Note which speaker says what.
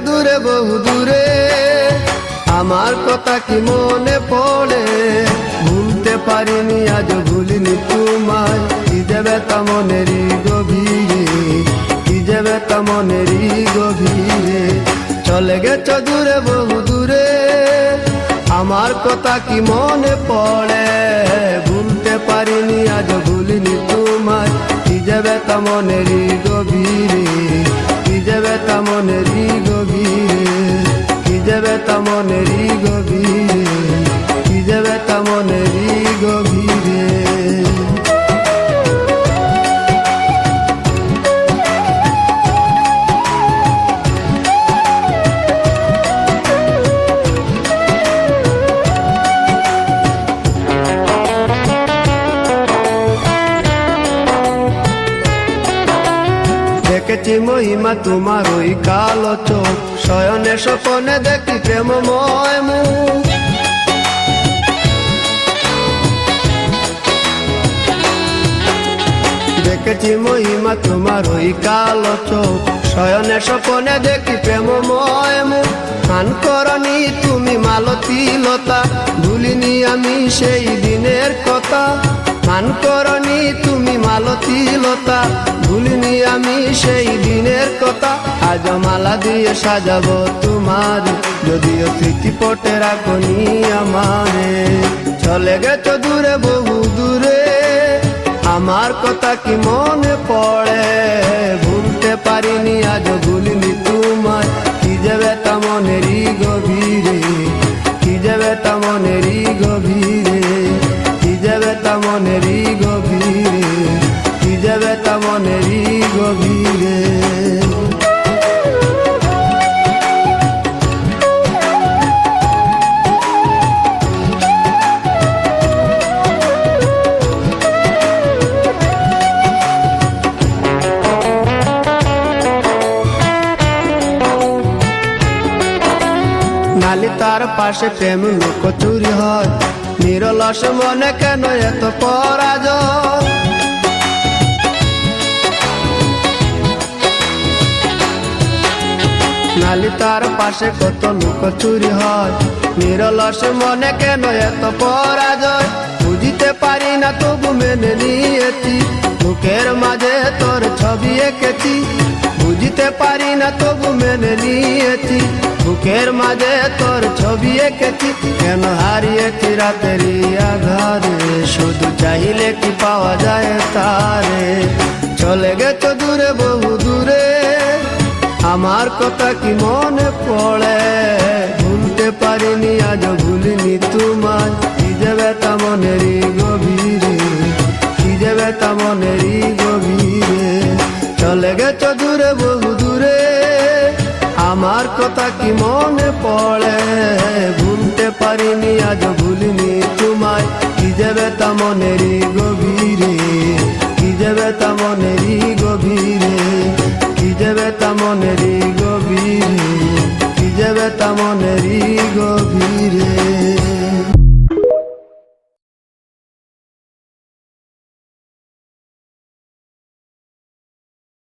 Speaker 1: দূরে বহু দূরে, আমার কথা কি মনে পড়ে? ভুলতে পারিনি আজ ভুলিনি তোমায়, কি যে ব্যথা মনেরই গভীরে, কি যে ব্যথা মনেরই গভীরে। চলে গেছ দূরে বহু দূরে, আমার কথা কি মনে পড়ে? ভুলতে পারিনি আজ ভুলিনি তোমায়, কি যে ব্যথা মনেরই গভীরে, কি যে ব্যথা মনেরই গভীরে, কি যে ব্যথা মনেরই গভীরে, কি যে ব্যথা মনেরই গভীরে। দেখেছি মহিমা তোমার ওই কালো চোখ, শয়নে স্বপনে দেখি প্রেমময় মুখ। দেখেছি মহিমা তোমার ওই কালো চোখ, শয়নে স্বপনে দেখি প্রেমময় মুখ। গান করনি তুমি মালতী লতা, ভুলিনি আমি সেই দিনের কথা। গান করনি তুমি মালতী লতা, ভুলিনি আমি সেই দিনের কথা। আজ মালা দিয়ে সাজাবো তোমার, যদিও স্মৃতি পটে রাখনি আমারে। চলে গেছ দূরে বহু দূরে, আমার কথা কি মনে পড়ে? ভুলতে পারিনি আজ ভুলিনি তোমায়, কি যে ব্যথা মনেরই গভীরে, কি যে ব্যথা মনেরই গভীরে, কি যে ব্যথা মনেরই গভীরে, কি যে ব্যথা মনেরই গভীরে। নালি তার পাশে প্রেম লুকোচুরি হয়, নিরলস মনে কেন এত পরাজয়? নালি তার পাশে কত লুকোচুরি হয়, নিরলস মনে কেন এত পরাজয়? বুঝিতে পারি না তবু মেনে নিয়েছি, বুকের মাঝে তোর ছবি এঁকেছি। বুঝিতে পারি না তবু মেনে নিয়েছি, বুকের মাঝে তোর ছবি এঁকেছি। কেন হারিয়েছি রাতেরই আধারে, শুধু চাইলে কি পাওয়া যায় তারে? চলে গেছ দূরে বহু দূরে, আমার কথা কি মনে পড়ে? ভুলতে পারিনি আজ ভুলিনি তোমায়, কি যে ব্যথা মনেরই গভীরে, কি যে ব্যথা মনেরই গভীরে। চলে গেছ দূরে বহু দূরে, আমার কথা কি মনে পড়ে? ভুলতে পারিনি আজ ভুলিনি তোমায়, কি যে ব্যথা মনেরই গভীরে, কি যে ব্যথা মনেরই গভীরে, কি যে ব্যথা মনেরই গভীরে, কি যে ব্যথা মনেরই গভীরে।